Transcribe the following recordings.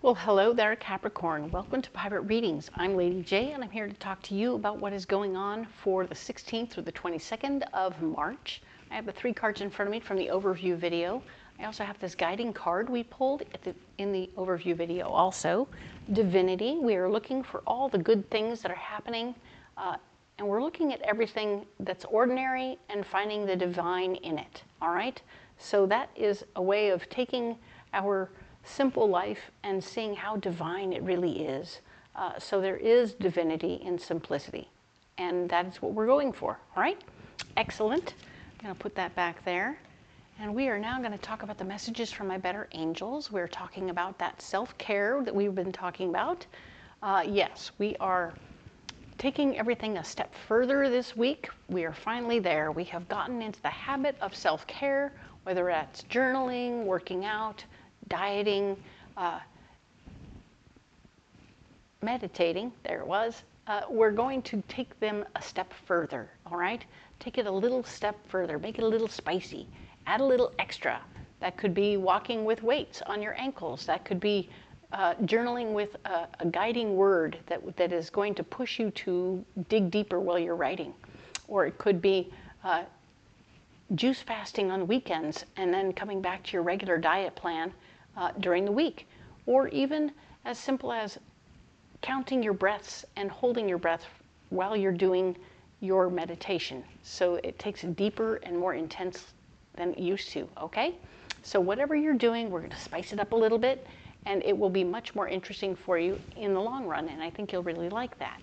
Well, hello there, Capricorn. Welcome to Private Readings. I'm Lady J, and I'm here to talk to you about what is going on for the 16th through the 22nd of March. I have the 3 cards in front of me from the overview video. I also have this guiding card we pulled in the overview video also. Divinity. We are looking for all the good things that are happening, and we're looking at everything that's ordinary and finding the divine in it, all right? So that is a way of taking our simple life and seeing how divine it really is. So there is divinity in simplicity, and that is what we're going for. All right, excellent. I'm going to put that back there, and we are now going to talk about the messages from my better angels. We're talking about that self-care that we've been talking about. Yes, we are taking everything a step further this week. We are finally there. We have gotten into the habit of self-care, whether that's journaling, working out, dieting, meditating, there it was. We're going to take them a step further, all right? Take it a little step further, make it a little spicy, add a little extra. That could be walking with weights on your ankles. That could be journaling with a guiding word that is going to push you to dig deeper while you're writing. Or it could be juice fasting on the weekends and then coming back to your regular diet plan during the week, or even as simple as counting your breaths and holding your breath while you're doing your meditation. So it takes it deeper and more intense than it used to, okay? So whatever you're doing, we're going to spice it up a little bit, and it will be much more interesting for you in the long run, and I think you'll really like that.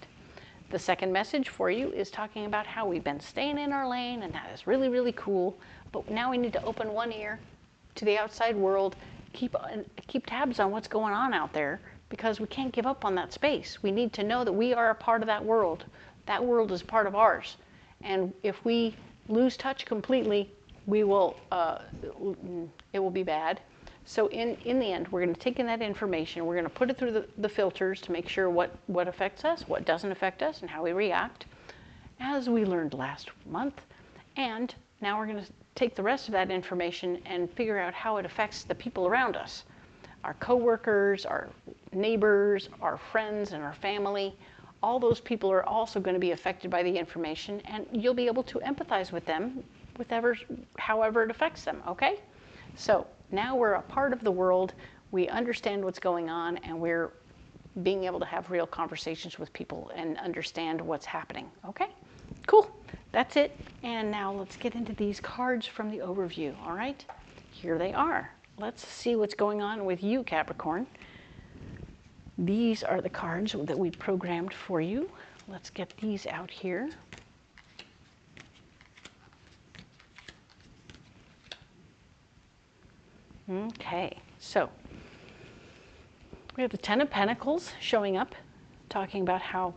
The second message for you is talking about how we've been staying in our lane, and that is really, really cool, but now we need to open one ear to the outside world, keep tabs on what's going on out there, because we can't give up on that space. We need to know that we are a part of that world. That world is part of ours. And if we lose touch completely, we will, it will be bad. So in the end, we're going to take in that information, we're going to put it through the filters to make sure what affects us, what doesn't affect us, and how we react, as we learned last month. And now we're going to take the rest of that information and figure out how it affects the people around us. Our coworkers, our neighbors, our friends, and our family. All those people are also going to be affected by the information, and you'll be able to empathize with them however it affects them, okay? So now we're a part of the world, we understand what's going on, and we're being able to have real conversations with people and understand what's happening, okay? Cool, that's it. And now let's get into these cards from the overview, all right? Here they are. Let's see what's going on with you, Capricorn. These are the cards that we programmed for you. Let's get these out here. Okay, so we have the Ten of Pentacles showing up, talking about how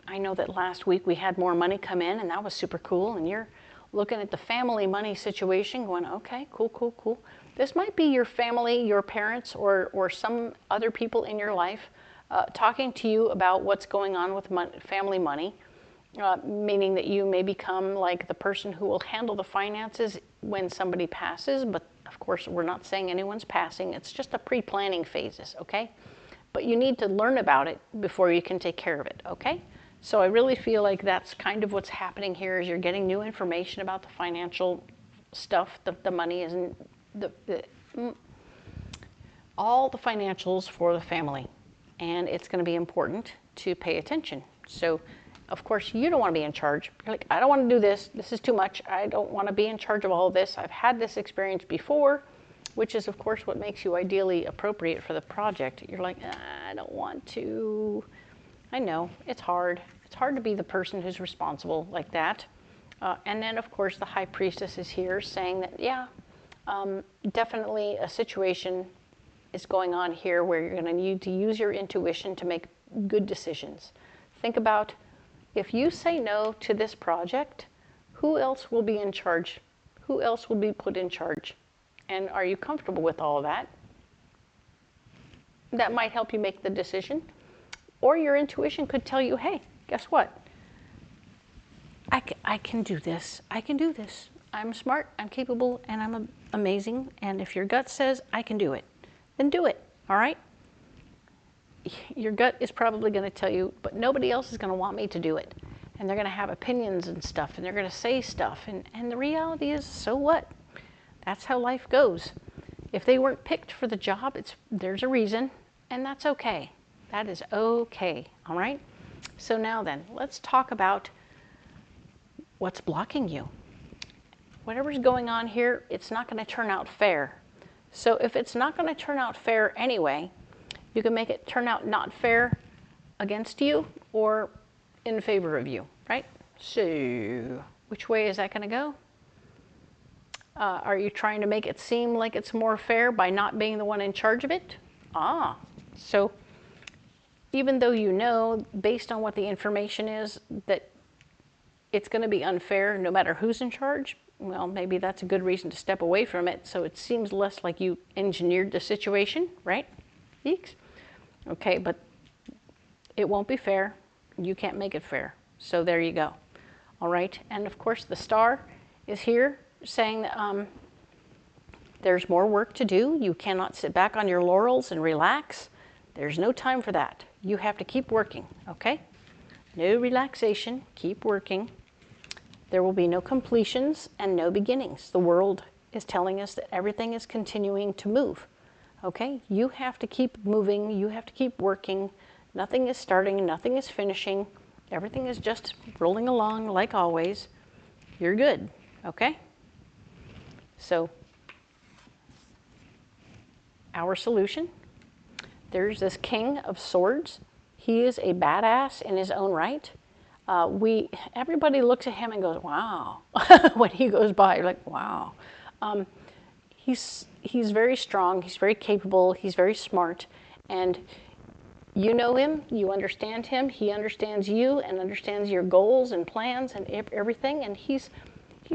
I know that last week we had more money come in, and that was super cool, and you're looking at the family money situation going, okay, cool, cool, cool. This might be your family, your parents, or some other people in your life talking to you about what's going on with family money, meaning that you may become like the person who will handle the finances when somebody passes, but of course we're not saying anyone's passing, it's just the pre-planning phases, okay? But you need to learn about it before you can take care of it, okay? So I really feel like that's kind of what's happening here, is you're getting new information about the financial stuff, the money isn't, all the financials for the family. And it's going to be important to pay attention. So, of course, you don't want to be in charge. You're like, I don't want to do this. This is too much. I don't want to be in charge of all of this. I've had this experience before, which is, of course, what makes you ideally appropriate for the project. You're like, I don't want to. I know, it's hard. It's hard to be the person who's responsible like that. And then, of course, the High Priestess is here saying that, yeah, definitely a situation is going on here where you're going to need to use your intuition to make good decisions. Think about, if you say no to this project, who else will be in charge? Who else will be put in charge? And are you comfortable with all of that? That might help you make the decision. Or your intuition could tell you, hey, guess what? I can do this. I can do this. I'm smart, I'm capable, and I'm amazing. And if your gut says I can do it, then do it. all right? Your gut is probably going to tell you, but nobody else is going to want me to do it. And they're going to have opinions and stuff, and they're going to say stuff. And the reality is, so what? That's how life goes. If they weren't picked for the job, there's a reason, and that's okay. That is okay, all right? So now then, let's talk about what's blocking you. Whatever's going on here, it's not going to turn out fair. So if it's not going to turn out fair anyway, you can make it turn out not fair against you or in favor of you, right? So which way is that going to go? Are you trying to make it seem like it's more fair by not being the one in charge of it? So even though you know, based on what the information is, that it's going to be unfair no matter who's in charge, well, maybe that's a good reason to step away from it, so it seems less like you engineered the situation, right? Eeks. Okay, but it won't be fair. You can't make it fair. So there you go. All right, and of course the star is here saying that there's more work to do. You cannot sit back on your laurels and relax. There's no time for that. You have to keep working, okay? No relaxation, keep working. There will be no completions and no beginnings. The world is telling us that everything is continuing to move, okay? You have to keep moving, you have to keep working. Nothing is starting, nothing is finishing. Everything is just rolling along like always. You're good, okay? So, our solution, there's this King of Swords. He is a badass in his own right. Everybody looks at him and goes, wow. When he goes by, you're like, wow. He's very strong, he's very capable, he's very smart, and you know him, you understand him, he understands you and understands your goals and plans and everything, and he's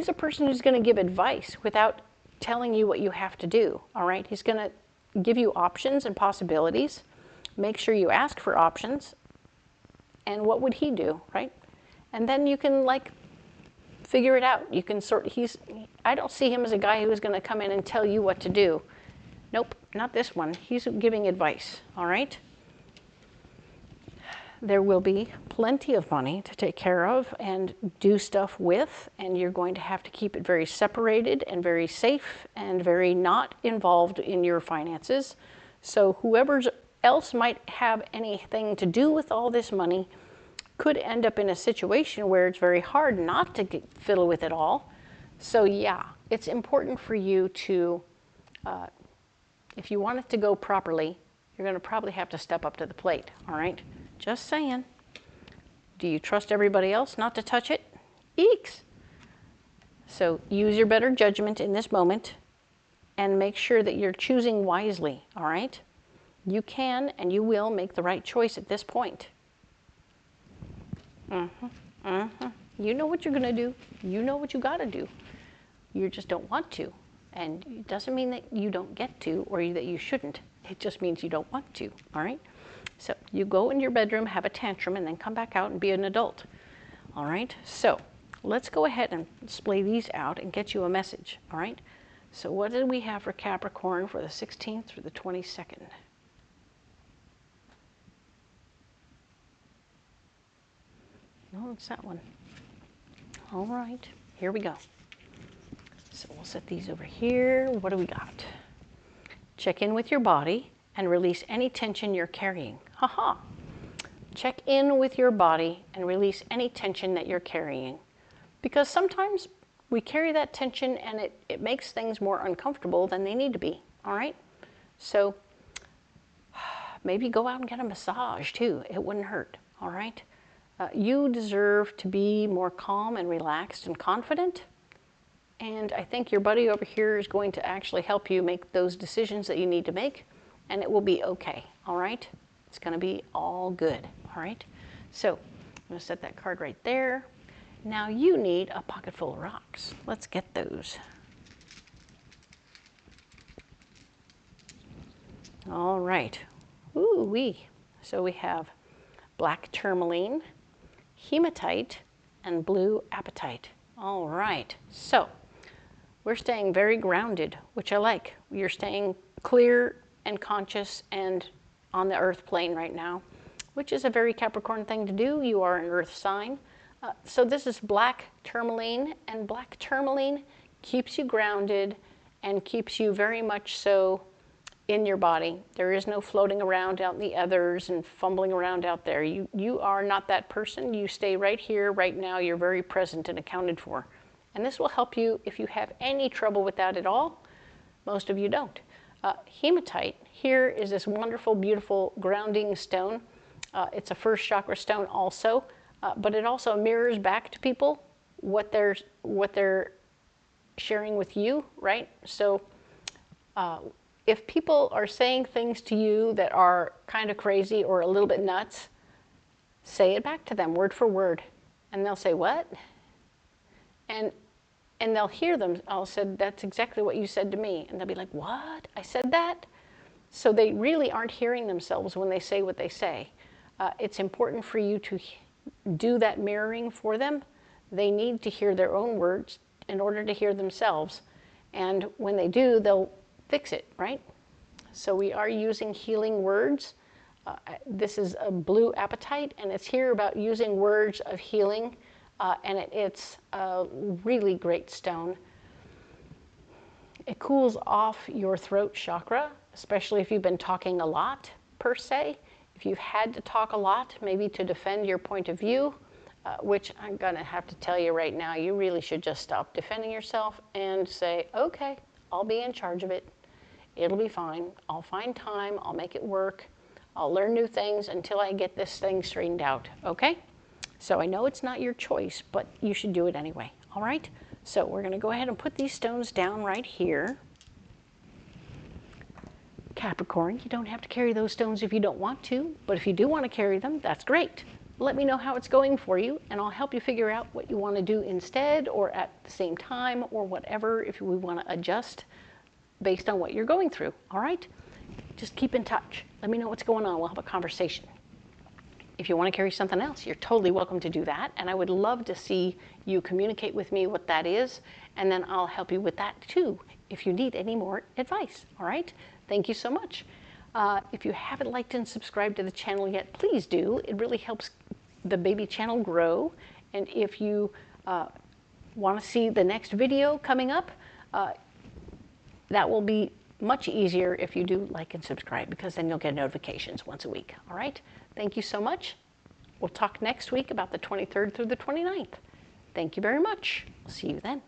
a person who's going to give advice without telling you what you have to do, all right? He's going to give you options and possibilities. Make sure you ask for options. And what would he do, right? And then you can, like, figure it out. You can I don't see him as a guy who's going to come in and tell you what to do. Nope, not this one. He's giving advice, all right? There will be plenty of money to take care of and do stuff with, and you're going to have to keep it very separated and very safe and very not involved in your finances. So whoever else might have anything to do with all this money could end up in a situation where it's very hard not to fiddle with it all. So yeah, it's important for you to, if you want it to go properly, you're going to probably have to step up to the plate, all right? Just saying. Do you trust everybody else not to touch it? Eeks. So use your better judgment in this moment and make sure that you're choosing wisely, all right? You can and you will make the right choice at this point. You know what you're going to do. You know what you got to do. You just don't want to. And it doesn't mean that you don't get to or that you shouldn't. It just means you don't want to, all right? So you go in your bedroom, have a tantrum, and then come back out and be an adult. All right? So let's go ahead and splay these out and get you a message. All right? So what did we have for Capricorn for the 16th through the 22nd? No, it's that one. All right. Here we go. So we'll set these over here. What do we got? Check in with your body and release any tension you're carrying. Haha. Check in with your body and release any tension that you're carrying. Because sometimes we carry that tension and it makes things more uncomfortable than they need to be, all right? So maybe go out and get a massage too. It wouldn't hurt, all right? You deserve to be more calm and relaxed and confident. And I think your buddy over here is going to actually help you make those decisions that you need to make. And it will be okay, all right? It's going to be all good, all right? So I'm going to set that card right there. Now you need a pocket full of rocks. Let's get those. All right. Ooh-wee. So we have black tourmaline, hematite, and blue apatite. All right. So we're staying very grounded, which I like. You're staying clear and conscious and on the earth plane right now, which is a very Capricorn thing to do. You are an earth sign. So this is black tourmaline, and black tourmaline keeps you grounded and keeps you very much so in your body. There is no floating around out in the others and fumbling around out there. You are not that person. You stay right here, right now. You're very present and accounted for. And this will help you if you have any trouble with that at all. Most of you don't. Hematite here is this wonderful, beautiful grounding stone. It's a first chakra stone also, but it also mirrors back to people what they're sharing with you, right? So if people are saying things to you that are kind of crazy or a little bit nuts, say it back to them word for word. And they'll say, what? And they'll hear them. I'll say, that's exactly what you said to me. And they'll be like, what? I said that? So they really aren't hearing themselves when they say what they say. It's important for you to do that mirroring for them. They need to hear their own words in order to hear themselves. And when they do, they'll fix it, right? So we are using healing words. This is a blue apatite, and it's here about using words of healing. And it's a really great stone. It cools off your throat chakra, especially if you've been talking a lot, per se. If you've had to talk a lot, maybe to defend your point of view, which I'm going to have to tell you right now, you really should just stop defending yourself and say, okay, I'll be in charge of it. It'll be fine. I'll find time. I'll make it work. I'll learn new things until I get this thing straightened out, okay? So I know it's not your choice, but you should do it anyway, all right? So we're going to go ahead and put these stones down right here. Capricorn, you don't have to carry those stones if you don't want to, but if you do want to carry them, that's great. Let me know how it's going for you, and I'll help you figure out what you want to do instead or at the same time or whatever, if we want to adjust based on what you're going through, all right? Just keep in touch. Let me know what's going on. We'll have a conversation. If you want to carry something else, you're totally welcome to do that, and I would love to see you communicate with me what that is, and then I'll help you with that too if you need any more advice, all right? Thank you so much. If you haven't liked and subscribed to the channel yet, please do. It really helps the baby channel grow, and if you want to see the next video coming up, that will be much easier if you do like and subscribe, because then you'll get notifications once a week, all right? Thank you so much. We'll talk next week about the 23rd through the 29th. Thank you very much. See you then.